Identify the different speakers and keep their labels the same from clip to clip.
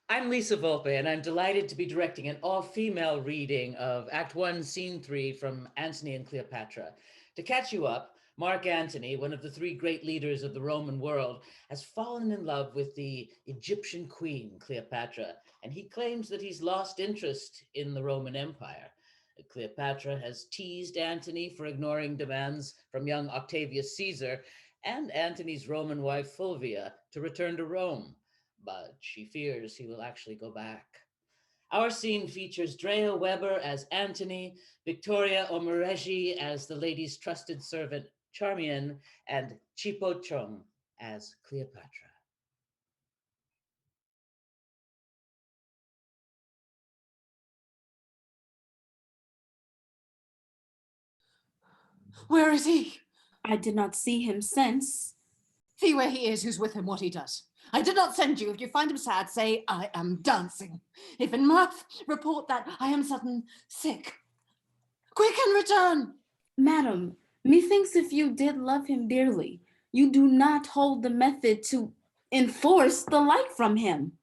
Speaker 1: I'm Lisa Volpe, and I'm delighted to be directing an all female reading of Act 1, Scene 3 from Antony and Cleopatra. To catch you up, Mark Antony, one of the three great leaders of the Roman world, has fallen in love with the Egyptian queen, Cleopatra, and he claims that he's lost interest in the Roman Empire. Cleopatra has teased Antony for ignoring demands from young Octavius Caesar and Antony's Roman wife Fulvia to return to Rome, but she fears he will actually go back. Our scene features Drea Weber as Antony, Victoria Omoreji as the lady's trusted servant Charmian, and Chipo Chung as Cleopatra.
Speaker 2: Where is he?
Speaker 3: I did not see him since.
Speaker 2: See where he is, who's with him, what he does. I did not send you. If you find him sad, say, I am dancing. If in mirth, report that I am sudden sick. Quick and return.
Speaker 3: Madam, methinks if you did love him dearly, you do not hold the method to enforce the like from him.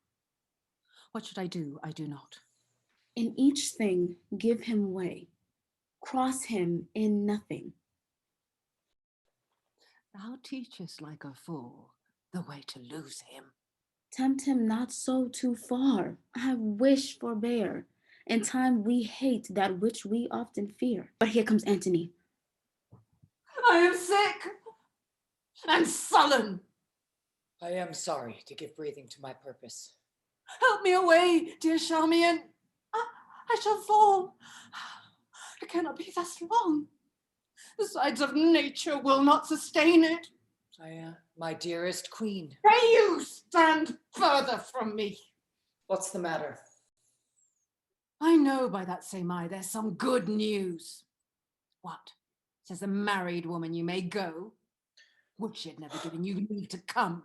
Speaker 2: What should I do? I do not.
Speaker 3: In each thing, give him way. Cross him in nothing.
Speaker 2: Thou teachest like a fool the way to lose him.
Speaker 3: Tempt him not so too far. I wish forbear. In time we hate that which we often fear. But here comes Antony.
Speaker 2: I am sick and sullen.
Speaker 4: I am sorry to give breathing to my purpose.
Speaker 2: Help me away, dear Charmian. I shall fall. It cannot be thus long. The sides of nature will not sustain it.
Speaker 4: My dearest queen.
Speaker 2: Pray you stand further from me.
Speaker 4: What's the matter?
Speaker 2: I know by that same eye there's some good news. What? Says a married woman you may go? Would she had never given you leave to come.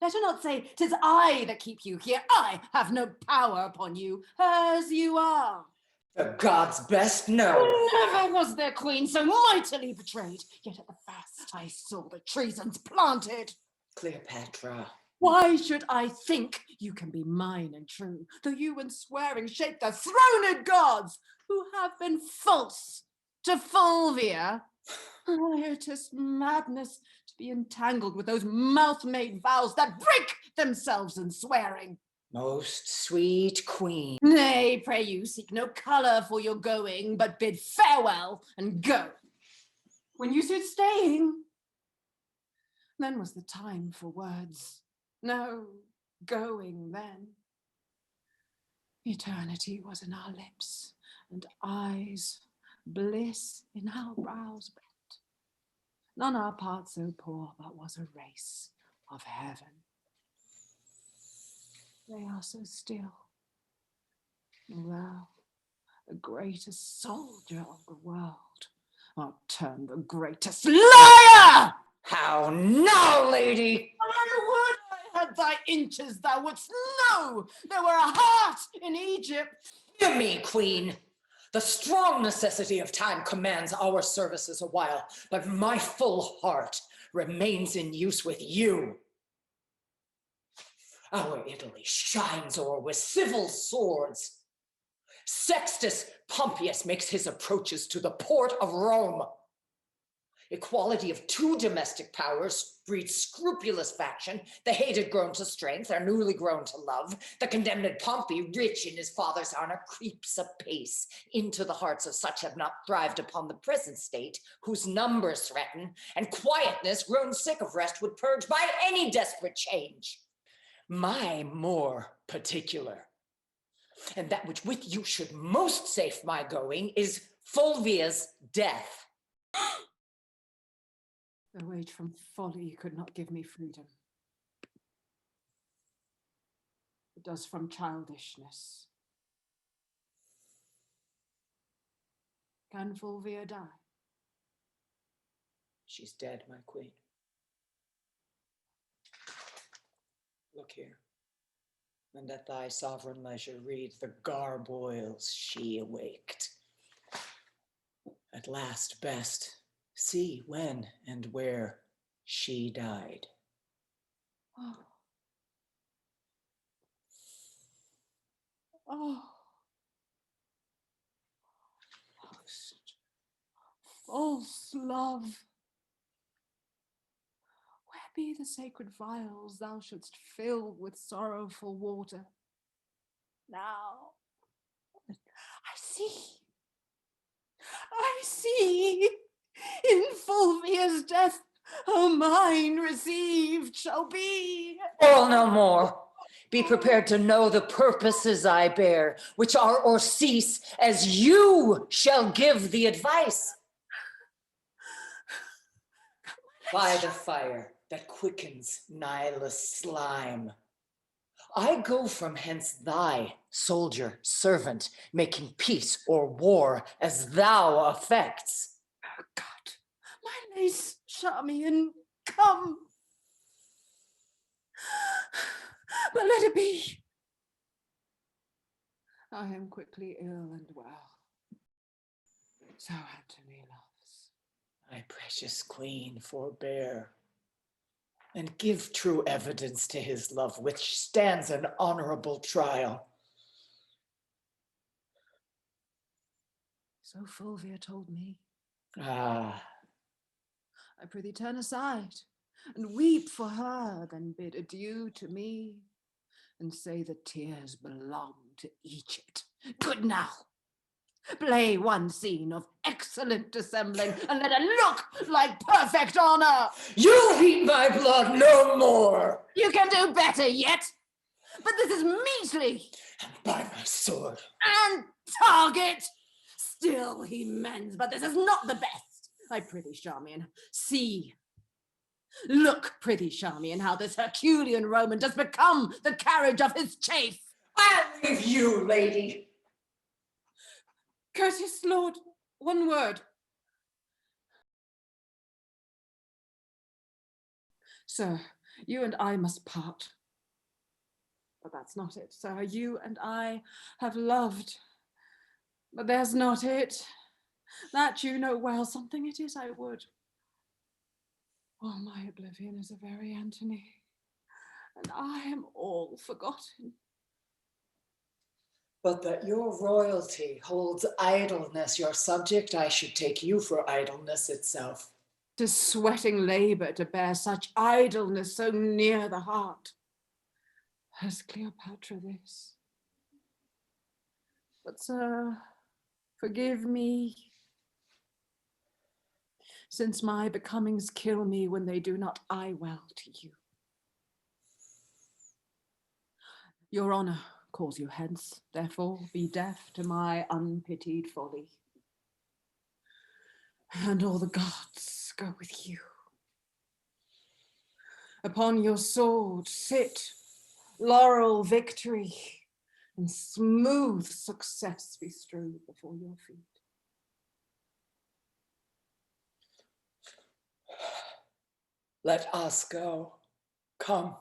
Speaker 2: Let her not say, 'tis I that keep you here. I have no power upon you, as you are.
Speaker 4: The gods best know.
Speaker 2: Never was there queen so mightily betrayed, yet at the first I saw the treasons planted.
Speaker 4: Cleopatra.
Speaker 2: Why should I think you can be mine and true, though you in swearing shape the throned gods, who have been false to Fulvia? It is madness to be entangled with those mouth-made vows that break themselves in swearing.
Speaker 4: Most sweet queen.
Speaker 2: Nay, pray you, seek no colour for your going, but bid farewell and go. When you suit staying, then was the time for words. No going then. Eternity was in our lips, and eyes, bliss in our brows bent. None our part so poor, but was a race of heaven. They are so still. Thou, the greatest soldier of the world, art turned the greatest liar!
Speaker 4: How now, lady?
Speaker 2: I would I had thy inches, thou wouldst know there were a heart in Egypt.
Speaker 4: Hear me, queen. The strong necessity of time commands our services a while, but my full heart remains in use with you. Our Italy shines o'er with civil swords. Sextus Pompeius makes his approaches to the port of Rome. Equality of two domestic powers breeds scrupulous faction, the hated grown to strength, are newly grown to love. The condemned Pompey, rich in his father's honor, creeps apace into the hearts of such have not thrived upon the present state, whose numbers threaten, and quietness, grown sick of rest, would purge by any desperate change. My more particular, and that which with you should most safe my going, is Fulvia's death.
Speaker 2: The wage from folly could not give me freedom. It does from childishness. Can Fulvia die?
Speaker 4: She's dead, my queen. Look here, and at thy sovereign leisure read the garboils she awaked. At last best, see when and where she died.
Speaker 2: Oh. Oh, most false love. Where be the sacred vials thou shouldst fill with sorrowful water? Now, I see, in Fulvia's death, her mine received shall be.
Speaker 4: Quarrel no more. Be prepared to know the purposes I bear, which are or cease, as you shall give the advice. By the fire that quickens Nihilus' slime, I go from hence thy soldier, servant, making peace or war as thou affects.
Speaker 2: Oh God, my lace, Charmian, come. But let it be. I am quickly ill and well. So Antony loves.
Speaker 4: My precious queen, forbear, and give true evidence to his love, which stands an honorable trial.
Speaker 2: So Fulvia told me.
Speaker 4: Ah,
Speaker 2: I prithee turn aside and weep for her, then bid adieu to me, and say the tears belong to Egypt. Good now. Play one scene of excellent dissembling, and let it look like perfect honor.
Speaker 4: you heat my blood no more.
Speaker 2: You can do better yet. But this is measly.
Speaker 4: And by my sword.
Speaker 2: And target. Still he mends, but this is not the best. I prithee, Charmian, see. Look, prithee, Charmian, how this Herculean Roman does become the carriage of his chafe.
Speaker 4: I'll leave you, lady.
Speaker 2: Courteous lord, one word. Sir, you and I must part. But that's not it, sir. You and I have loved. But there's not it. That you know well. Something it is I would. Oh, my oblivion is a very Antony. And I am all forgotten.
Speaker 4: But that your royalty holds idleness your subject, I should take you for idleness itself.
Speaker 2: 'Tis sweating labor to bear such idleness so near the heart. Has Cleopatra this? But sir, forgive me, since my becomings kill me when they do not eye well to you. Your honor calls you hence, therefore be deaf to my unpitied folly. And all the gods go with you. Upon your sword sit, laurel victory, and smooth success be strewed before your feet.
Speaker 4: Let us go. Come.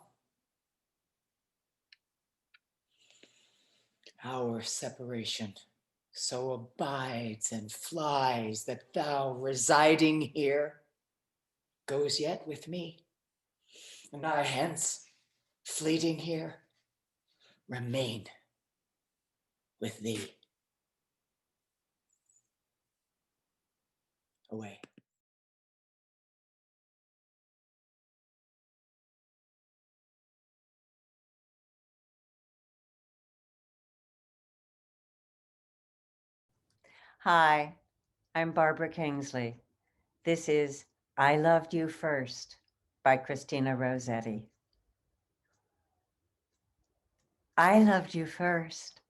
Speaker 4: Our separation so abides and flies that thou, residing here, goes yet with me, and I hence, fleeting here, remain with thee. Away.
Speaker 5: Hi, I'm Barbara Kingsley. This is I Loved You First by Christina Rossetti. I loved you first,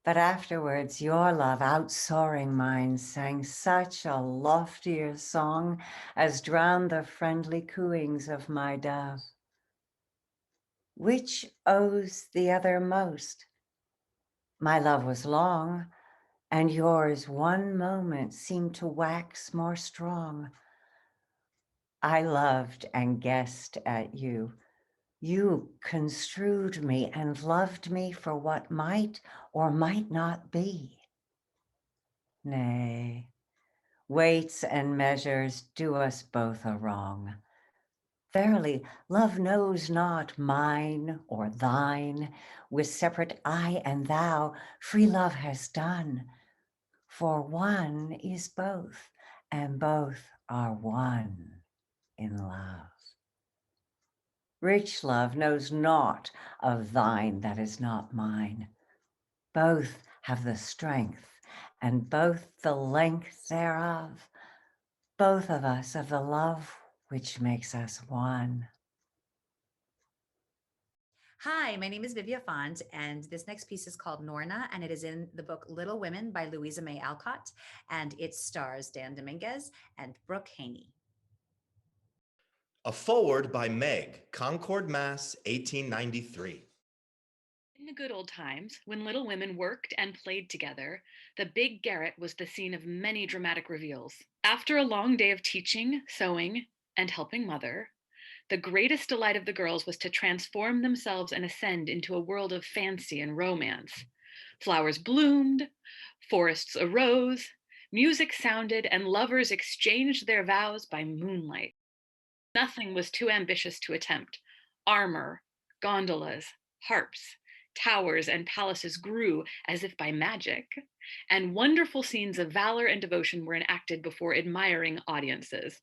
Speaker 5: but afterwards your love, outsoaring mine, sang such a loftier song as drowned the friendly cooings of my dove. Which owes the other most? My love was long, and yours one moment seemed to wax more strong. I loved and guessed at you. You construed me and loved me for what might or might not be. Nay, weights and measures do us both a wrong. Verily, love knows not mine or thine. With separate I and thou, free love has done. For one is both, and both are one in love. Rich love knows naught of thine that is not mine. Both have the strength, and both the length thereof. Both of us of the love which makes us one.
Speaker 6: Hi, my name is Vivia Font, and this next piece is called Norna, and it is in the book Little Women by Louisa May Alcott, and it stars Dan Dominguez and Brooke Haney.
Speaker 7: A foreword by Meg, Concord, Mass, 1893.
Speaker 8: In the good old times, when Little Women worked and played together, the big garret was the scene of many dramatic reveals. After a long day of teaching, sewing, and helping mother, the greatest delight of the girls was to transform themselves and ascend into a world of fancy and romance. Flowers bloomed, forests arose, music sounded, and lovers exchanged their vows by moonlight. Nothing was too ambitious to attempt. Armor, gondolas, harps, towers, and palaces grew as if by magic, and wonderful scenes of valor and devotion were enacted before admiring audiences.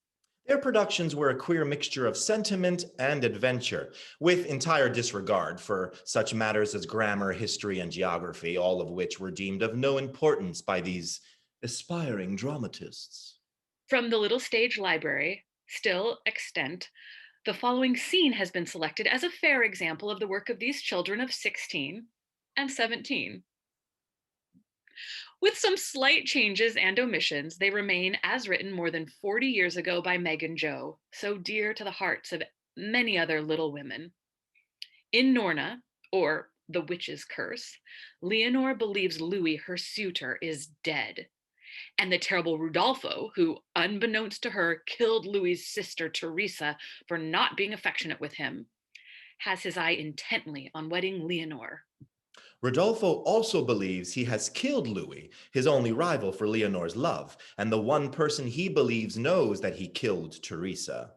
Speaker 7: Their productions were a queer mixture of sentiment and adventure, with entire disregard for such matters as grammar, history, and geography, all of which were deemed of no importance by these aspiring dramatists.
Speaker 8: From the Little Stage Library, still extant, the following scene has been selected as a fair example of the work of these children of 16 and 17. With some slight changes and omissions, they remain as written more than 40 years ago by Meg and Jo, so dear to the hearts of many other little women. In Norna, or The Witch's Curse, Leonore believes Louis, her suitor, is dead. And the terrible Rudolfo, who, unbeknownst to her, killed Louis's sister Teresa for not being affectionate with him, has his eye intently on wedding Leonore.
Speaker 7: Rodolfo also believes he has killed Louis, his only rival for Leonore's love, and the one person he believes knows that he killed Teresa.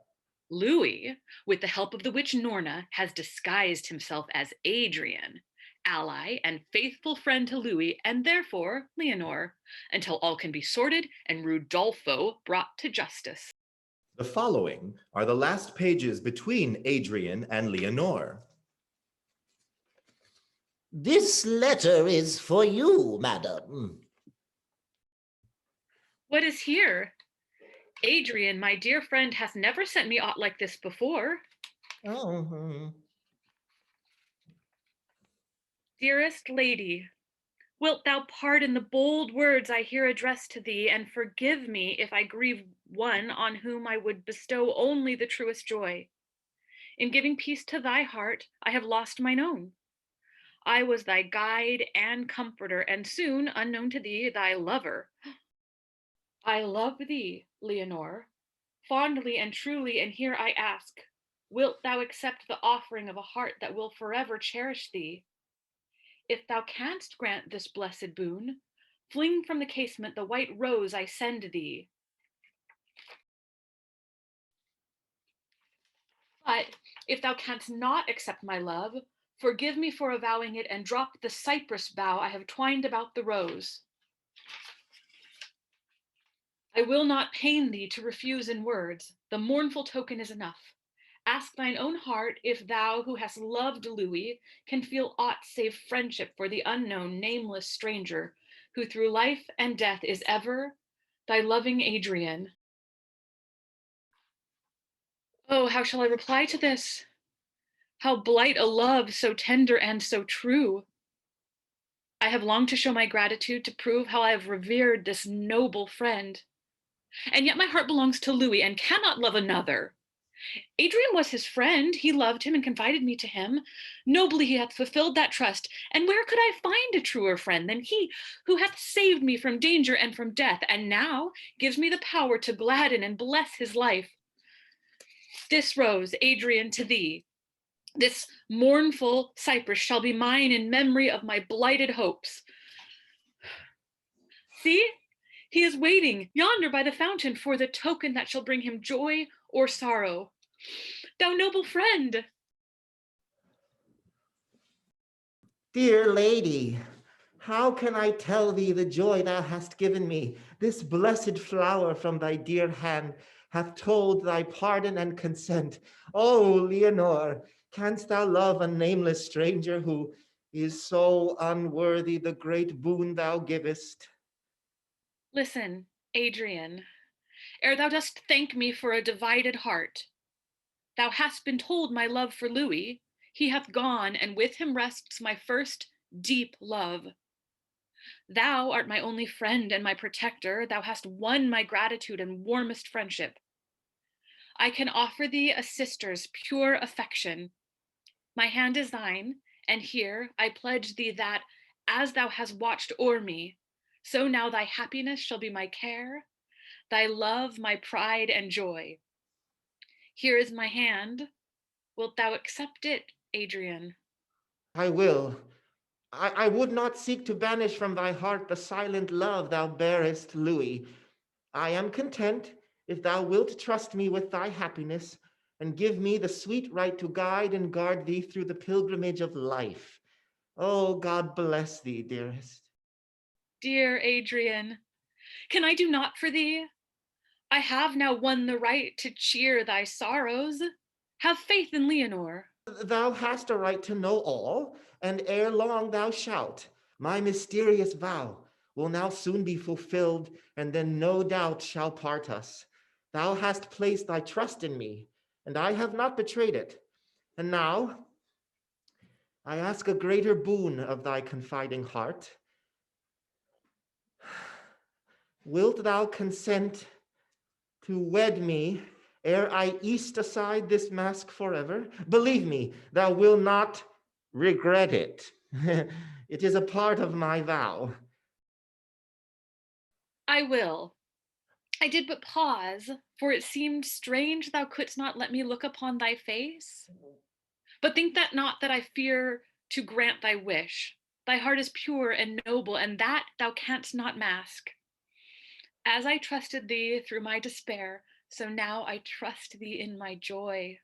Speaker 8: Louis, with the help of the witch Norna, has disguised himself as Adrian, ally and faithful friend to Louis, and therefore Leonore, until all can be sorted and Rudolfo brought to justice.
Speaker 7: The following are the last pages between Adrian and Leonore.
Speaker 9: This letter is for you, madam.
Speaker 8: What is here? Adrian, my dear friend, hath never sent me aught like this before.
Speaker 9: Oh.
Speaker 8: Dearest lady, wilt thou pardon the bold words I here address to thee, and forgive me if I grieve one on whom I would bestow only the truest joy. In giving peace to thy heart, I have lost mine own. I was thy guide and comforter, and soon, unknown to thee, thy lover. I love thee, Leonore, fondly and truly, and here I ask, wilt thou accept the offering of a heart that will forever cherish thee? If thou canst grant this blessed boon, fling from the casement the white rose I send thee. But if thou canst not accept my love, forgive me for avowing it, and drop the cypress bough I have twined about the rose. I will not pain thee to refuse in words, the mournful token is enough. Ask thine own heart if thou, who hast loved Louis, can feel aught save friendship for the unknown, nameless stranger, who through life and death is ever thy loving Adrian. Oh, how shall I reply to this? How blight a love so tender and so true? I have longed to show my gratitude, to prove how I have revered this noble friend. And yet my heart belongs to Louis and cannot love another. Adrian was his friend, he loved him and confided me to him. Nobly he hath fulfilled that trust, and where could I find a truer friend than he who hath saved me from danger and from death, and now gives me the power to gladden and bless his life. This rose, Adrian, to thee, this mournful cypress shall be mine in memory of my blighted hopes. See, he is waiting yonder by the fountain for the token that shall bring him joy or sorrow. thou noble friend.
Speaker 9: Dear lady, how can I tell thee the joy thou hast given me? This blessed flower from thy dear hand hath told thy pardon and consent. Oh, Leonore, canst thou love a nameless stranger who is so unworthy the great boon thou givest?
Speaker 8: Listen, Adrian, ere thou dost thank me for a divided heart. Thou hast been told my love for Louis. He hath gone, and with him rests my first deep love. Thou art my only friend and my protector. Thou hast won my gratitude and warmest friendship. I can offer thee a sister's pure affection. My hand is thine, and here I pledge thee that, as thou hast watched o'er me, so now thy happiness shall be my care, thy love my pride and joy. Here is my hand. Wilt thou accept it, Adrian?
Speaker 9: I will. I would not seek to banish from thy heart the silent love thou bearest, Louis. I am content if thou wilt trust me with thy happiness and give me the sweet right to guide and guard thee through the pilgrimage of life. Oh, God bless thee, dearest.
Speaker 8: Dear Adrian, can I do naught for thee? I have now won the right to cheer thy sorrows. Have faith in Leonore.
Speaker 9: Thou hast a right to know all, and ere long thou shalt. My mysterious vow will now soon be fulfilled, and then no doubt shall part us. Thou hast placed thy trust in me, and I have not betrayed it. And now I ask a greater boon of thy confiding heart. Wilt thou consent to wed me ere I east aside this mask forever? Believe me, thou wilt not regret it. It is a part of my vow.
Speaker 8: I will. I did but pause, for it seemed strange thou couldst not let me look upon thy face. But think that not that I fear to grant thy wish. Thy heart is pure and noble, and that thou canst not mask. As I trusted thee through my despair, so now I trust thee in my joy.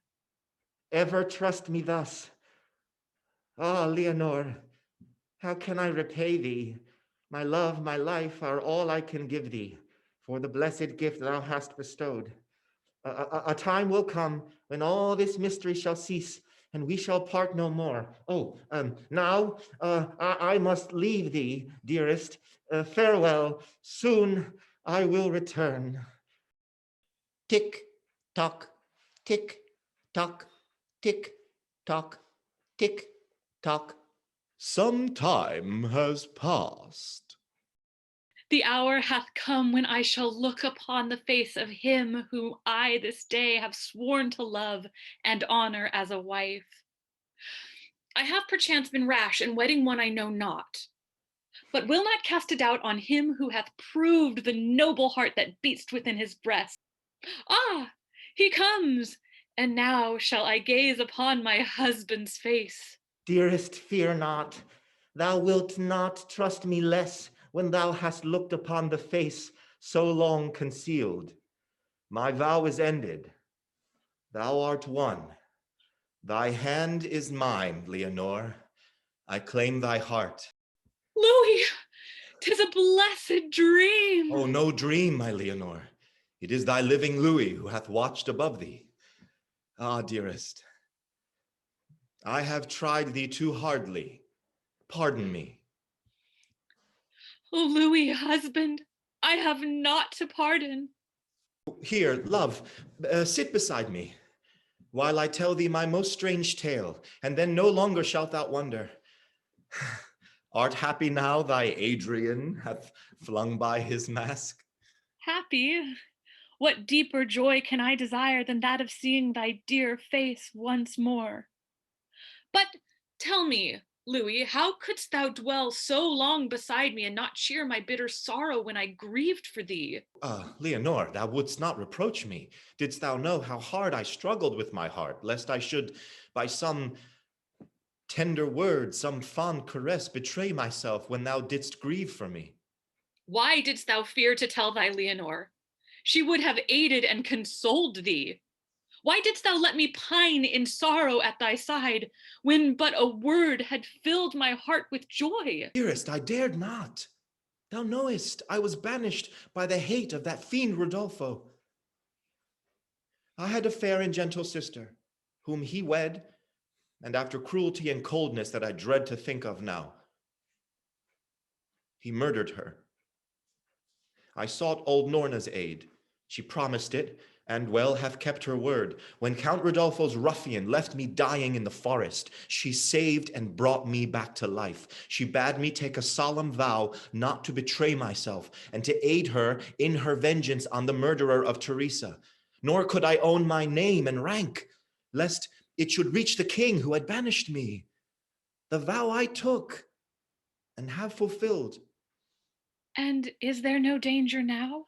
Speaker 9: Ever trust me thus. Ah, Leonore, how can I repay thee? My love, my life are all I can give thee for the blessed gift thou hast bestowed. A time will come when all this mystery shall cease and we shall part no more. Oh, now I must leave thee, dearest. Farewell. Soon I will return. Tick, tock, tick, tock, tick, tock, tick, tock.
Speaker 7: Some time has passed.
Speaker 8: The hour hath come when I shall look upon the face of him whom I this day have sworn to love and honor as a wife. I have perchance been rash in wedding one I know not, but will not cast a doubt on him who hath proved the noble heart that beats within his breast. Ah, he comes, and now shall I gaze upon my husband's face.
Speaker 9: Dearest, fear not. Thou wilt not trust me less when thou hast looked upon the face so long concealed. My vow is ended. Thou art one. Thy hand is mine, Leonore. I claim thy heart.
Speaker 8: Louis, 'tis a blessed dream.
Speaker 7: Oh, no dream, my Leonore. It is thy living Louis who hath watched above thee. Ah, dearest, I have tried thee too hardly. Pardon me.
Speaker 8: Oh, Louis, husband, I have naught to pardon.
Speaker 7: Here, love, sit beside me, while I tell thee my most strange tale, and then no longer shalt thou wonder. Art happy now thy Adrian hath flung by his mask?
Speaker 8: Happy? What deeper joy can I desire than that of seeing thy dear face once more? But tell me, Louis, how couldst thou dwell so long beside me and not cheer my bitter sorrow when I grieved for thee?
Speaker 7: Leonore, thou wouldst not reproach me. Didst thou know how hard I struggled with my heart, lest I should, by some tender word, some fond caress, betray myself when thou didst grieve for me?
Speaker 8: Why didst thou fear to tell thy Leonore? She would have aided and consoled thee. Why didst thou let me pine in sorrow at thy side, when but a word had filled my heart with joy?
Speaker 7: Dearest, I dared not. Thou knowest I was banished by the hate of that fiend Rodolfo. I had a fair and gentle sister, whom he wed, and after cruelty and coldness that I dread to think of now, he murdered her. I sought old Norna's aid. She promised it, and well hath kept her word. When Count Rodolfo's ruffian left me dying in the forest, she saved and brought me back to life. She bade me take a solemn vow not to betray myself and to aid her in her vengeance on the murderer of Teresa. Nor could I own my name and rank, lest it should reach the king who had banished me. The vow I took and have fulfilled.
Speaker 8: And is there no danger now?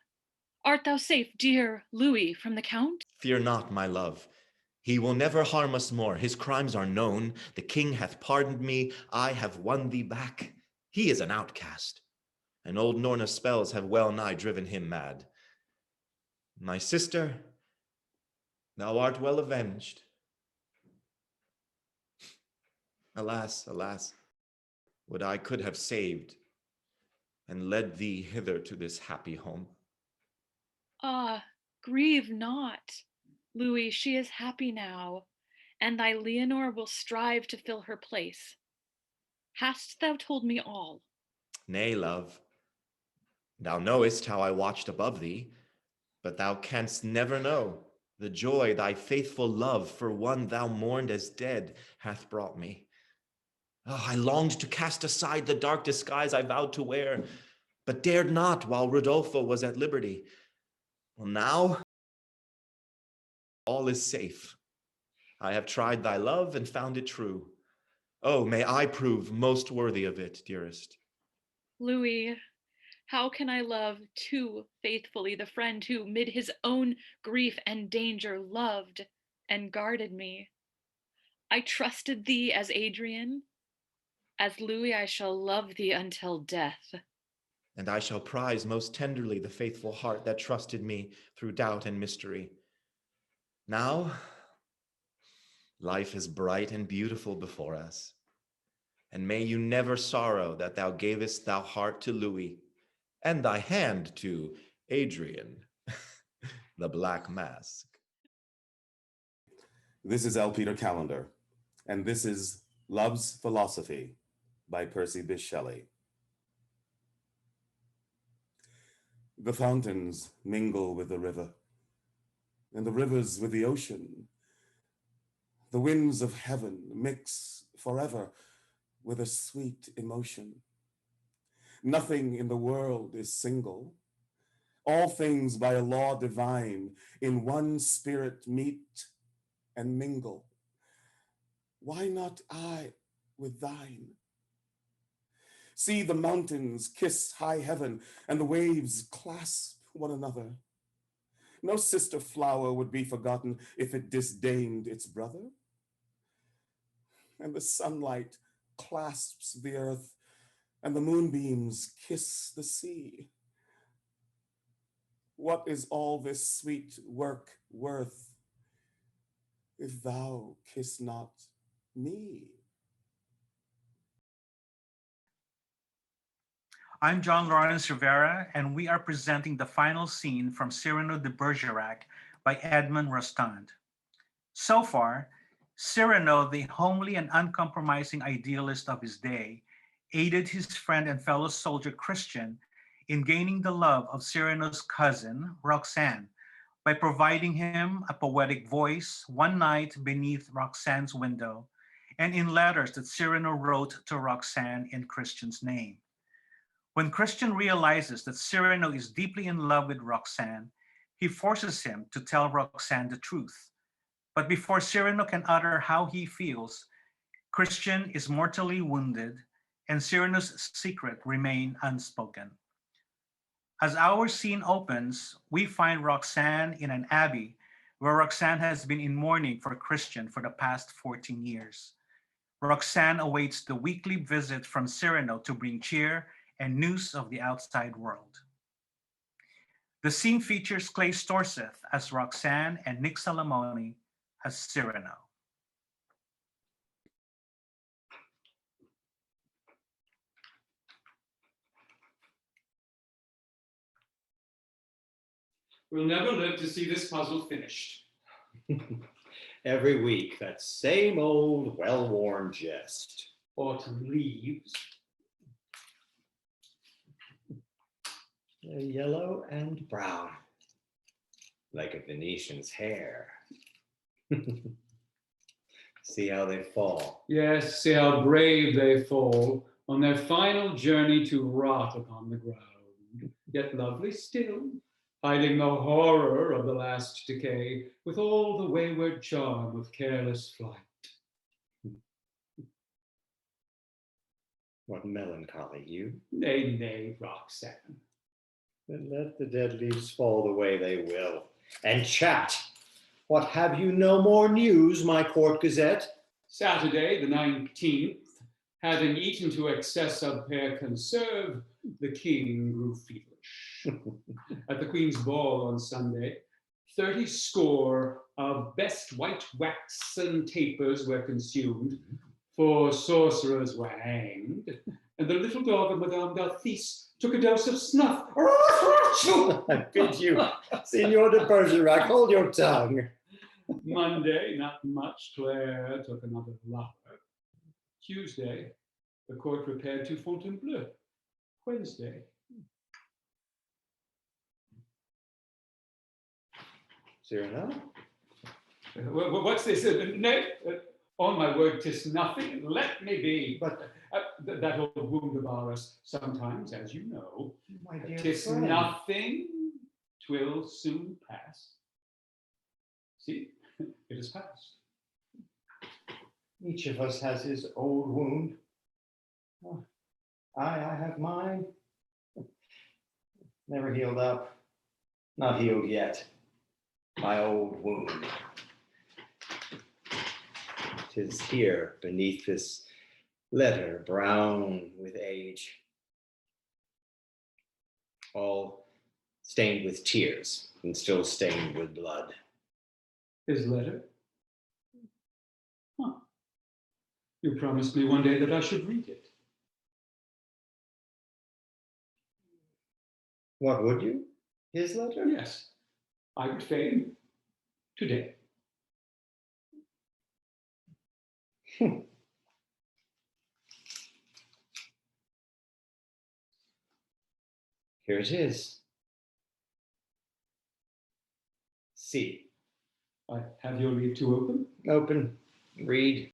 Speaker 8: Art thou safe, dear Louis, from the Count?
Speaker 7: Fear not, my love. He will never harm us more. His crimes are known. The king hath pardoned me. I have won thee back. He is an outcast, and old Norna's spells have well nigh driven him mad. My sister, thou art well avenged. Alas, alas, would I could have saved and led thee hither to this happy home.
Speaker 8: Ah, grieve not. Louis, she is happy now, and thy Leonore will strive to fill her place. Hast thou told me all?
Speaker 7: Nay, love, thou knowest how I watched above thee, but thou canst never know the joy thy faithful love for one thou mourned as dead hath brought me. Oh, I longed to cast aside the dark disguise I vowed to wear, but dared not while Rodolfo was at liberty. Well, now all is safe. I have tried thy love and found it true. Oh, may I prove most worthy of it, dearest.
Speaker 8: Louis, how can I love too faithfully the friend who, mid his own grief and danger, loved and guarded me? I trusted thee as Adrian. As Louis, I shall love thee until death.
Speaker 7: And I shall prize most tenderly the faithful heart that trusted me through doubt and mystery. Now, life is bright and beautiful before us. And may you never sorrow that thou gavest thou heart to Louis and thy hand to Adrian, the Black Mask.
Speaker 10: This is L. Peter Callender, and this is Love's Philosophy by Percy Bysshe Shelley. The fountains mingle with the river, and the rivers with the ocean. The winds of heaven mix forever with a sweet emotion. Nothing in the world is single. All things by a law divine in one spirit meet and mingle. Why not I with thine? See the mountains kiss high heaven and the waves clasp one another. No sister flower would be forgotten if it disdained its brother. And the sunlight clasps the earth and the moonbeams kiss the sea. What is all this sweet work worth if thou kiss not me?
Speaker 11: I'm John Lawrence Rivera, and we are presenting the final scene from Cyrano de Bergerac by Edmond Rostand. So far, Cyrano, the homely and uncompromising idealist of his day, aided his friend and fellow soldier Christian in gaining the love of Cyrano's cousin, Roxane, by providing him a poetic voice one night beneath Roxane's window and in letters that Cyrano wrote to Roxane in Christian's name. When Christian realizes that Cyrano is deeply in love with Roxane, he forces him to tell Roxane the truth. But before Cyrano can utter how he feels, Christian is mortally wounded and Cyrano's secret remains unspoken. As our scene opens, we find Roxane in an abbey where Roxane has been in mourning for Christian for the past 14 years. Roxane awaits the weekly visit from Cyrano to bring cheer and news of the outside world. The scene features Clay Storseth as Roxanne and Nick Salamone as Cyrano.
Speaker 12: We'll never live to see this puzzle finished.
Speaker 13: Every week, that same old well-worn jest.
Speaker 12: Autumn leaves.
Speaker 13: Yellow and brown, like a Venetian's hair. See how they fall.
Speaker 12: Yes, see how brave they fall on their final journey to rot upon the ground, yet lovely still, hiding the horror of the last decay with all the wayward charm of careless flight.
Speaker 13: What melancholy, you.
Speaker 12: Nay, nay, Roxanne.
Speaker 13: Then let the dead leaves fall the way they will. And chat. What, have you no more news, my court gazette?
Speaker 12: Saturday, the 19th, having eaten to excess of pear conserve, the king grew feverish. At the Queen's ball on Sunday, 30 score of best white waxen tapers were consumed, 4 sorcerers were hanged, and the little dog of Madame d'Arthis took a dose of snuff.
Speaker 13: I bid you, Signor de Bergerac, hold your tongue.
Speaker 12: Monday, not much. Claire took another lover. Tuesday, the court repaired to Fontainebleau. Wednesday.
Speaker 13: Cyrano?
Speaker 12: What's this? On my word, 'tis nothing. Let me be. But that old wound of ours, sometimes, as you know,
Speaker 13: My dear
Speaker 12: 'tis
Speaker 13: friend.
Speaker 12: nothing. 'Twill soon pass. See, it has passed.
Speaker 13: Each of us has his old wound. Oh, I have mine. Never healed up. Not healed yet. My old wound. 'Tis here beneath this letter, brown with age, all stained with tears and still stained with blood.
Speaker 12: His letter? Huh. You promised me one day that I should read it.
Speaker 13: What would you? His letter?
Speaker 12: Yes, I would fain. Today.
Speaker 13: Here it is. See.
Speaker 12: I have your leave to open.
Speaker 13: Open. Read.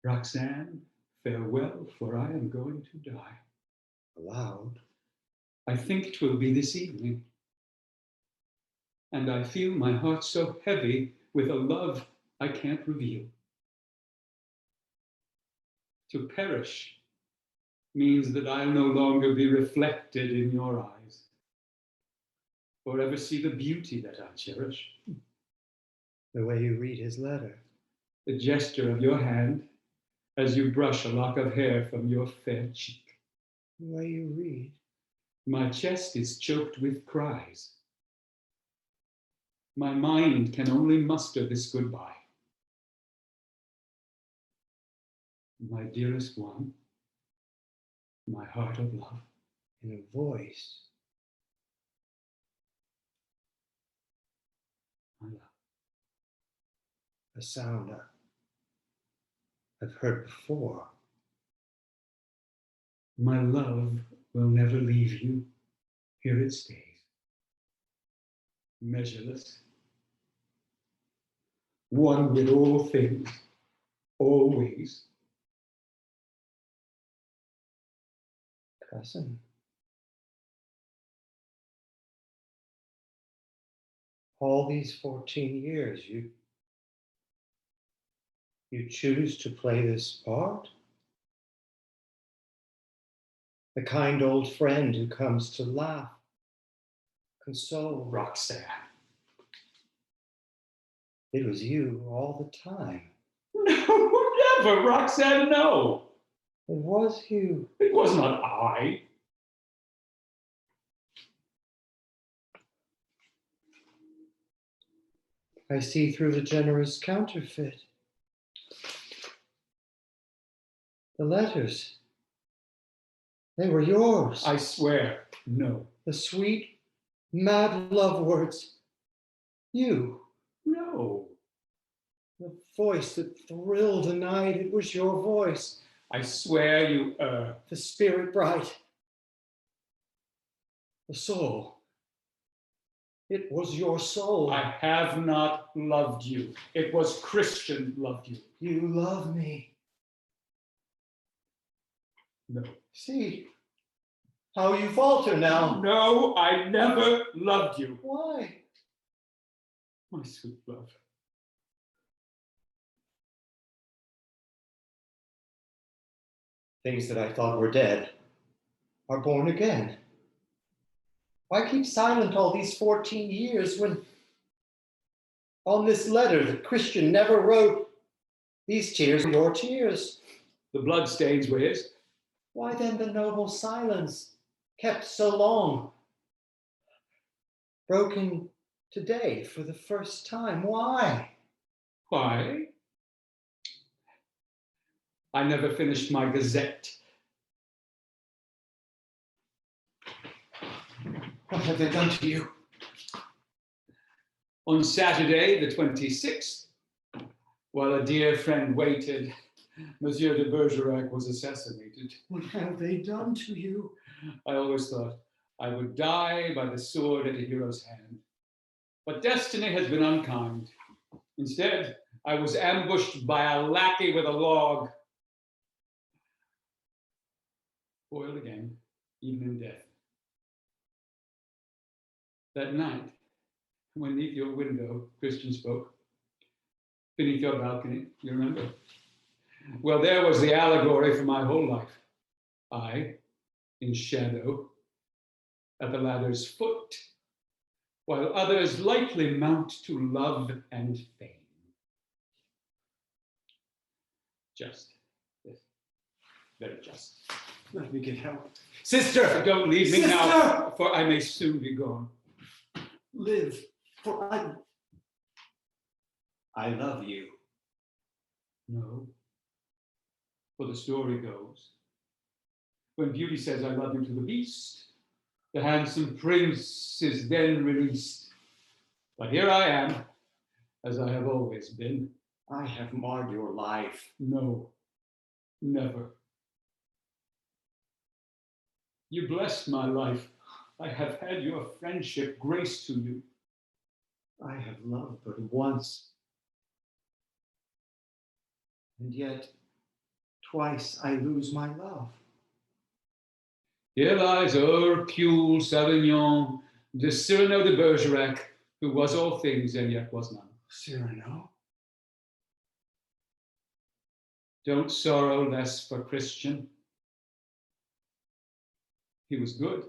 Speaker 12: Roxanne, farewell, for I am going to die.
Speaker 13: Aloud.
Speaker 12: I think 'twill be this evening. And I feel my heart so heavy with a love I can't reveal. To perish means that I'll no longer be reflected in your eyes, or ever see the beauty that I cherish.
Speaker 13: The way you read his letter.
Speaker 12: The gesture of your hand as you brush a lock of hair from your fair cheek.
Speaker 13: The way you read.
Speaker 12: My chest is choked with cries. My mind can only muster this goodbye. My dearest one, my heart of love.
Speaker 13: In a voice.
Speaker 12: My love.
Speaker 13: A sound I've heard before.
Speaker 12: My love will never leave you. Here it stays. Measureless. One with all things, always.
Speaker 13: Cousin. All these 14 years, you choose to play this part? The kind old friend who comes to laugh, console.
Speaker 12: Roxanne.
Speaker 13: It was you all the time.
Speaker 12: No, never, Roxanne, no.
Speaker 13: It was you.
Speaker 12: It was not I.
Speaker 13: I see through the generous counterfeit. The letters, they were yours.
Speaker 12: I swear, no.
Speaker 13: The sweet, mad love words, you.
Speaker 12: No.
Speaker 13: The voice that thrilled the night, it was your voice.
Speaker 12: I swear you err.
Speaker 13: The spirit bright, the soul. It was your soul.
Speaker 12: I have not loved you. It was Christian loved you.
Speaker 13: You love me.
Speaker 12: No.
Speaker 13: See how you falter now.
Speaker 12: No, I never loved you.
Speaker 13: Why?
Speaker 12: My sweet love.
Speaker 13: Things that I thought were dead are born again. Why keep silent all these 14 years when on this letter that Christian never wrote, these tears are your tears?
Speaker 12: The bloodstains were his.
Speaker 13: Why then the noble silence kept so long? Broken today for the first time. Why?
Speaker 12: Why? I never finished my Gazette.
Speaker 13: What have they done to you?
Speaker 12: On Saturday, the 26th, while a dear friend waited, Monsieur de Bergerac was assassinated.
Speaker 13: What have they done to you?
Speaker 12: I always thought I would die by the sword at a hero's hand. But destiny has been unkind. Instead, I was ambushed by a lackey with a log. Foiled again, even in death. That night, when beneath your window, Christian spoke, beneath your balcony, you remember? Well, there was the allegory for my whole life. I, in shadow, at the ladder's foot, while others lightly mount to love and fame. Just, yes, very just.
Speaker 13: Let me get help.
Speaker 12: Sister, don't leave me
Speaker 13: Sister!
Speaker 12: now, for I may soon be gone.
Speaker 13: Live, for I love you.
Speaker 12: No, for the story goes, when beauty says I love you to the beast, the handsome prince is then released. But here I am, as I have always been.
Speaker 13: I have marred your life.
Speaker 12: No, never. You blessed my life. I have had your friendship, grace to you.
Speaker 13: I have loved but once. And yet, twice I lose my love.
Speaker 12: Here lies Hercule Sauvignon de Cyrano de Bergerac, who was all things and yet was none.
Speaker 13: Cyrano?
Speaker 12: Don't sorrow less for Christian. He was good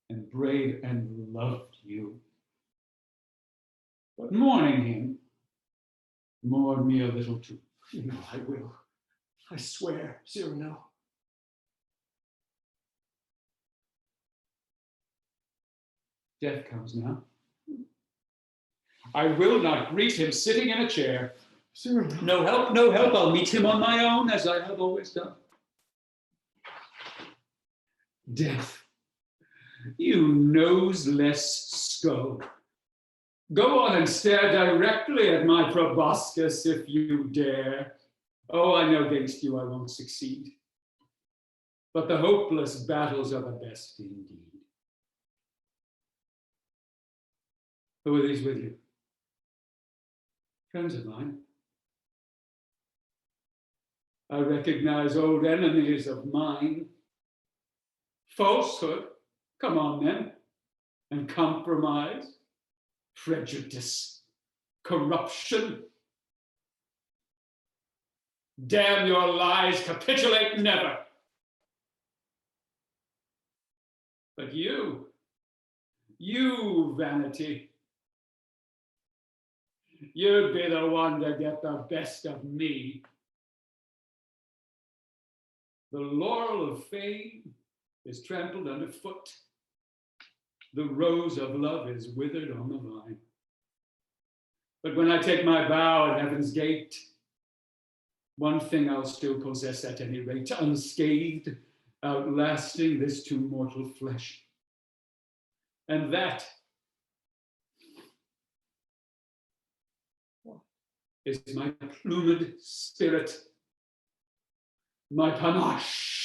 Speaker 12: and brave and loved you. But mourning him, mourn me a little too.
Speaker 13: You know I will. I swear, Cyrano.
Speaker 12: Death comes now. I will not greet him sitting in a chair.
Speaker 13: Cyrano.
Speaker 12: No help, no help. I'll meet him on my own, as I have always done. Death, you noseless skull. Go on and stare directly at my proboscis if you dare. Oh, I know against you I won't succeed. But the hopeless battles are the best indeed. Who are these with you? Friends of mine. I recognize old enemies of mine. Falsehood, come on then, and compromise, prejudice, corruption. Damn your lies, capitulate never. But you, vanity, You'd be the one to get the best of me. The laurel of fame is trampled underfoot. The rose of love is withered on the vine. But when I take my bow at heaven's gate, one thing I'll still possess at any rate, unscathed, outlasting this too mortal flesh. And that is my plumed spirit, my panache.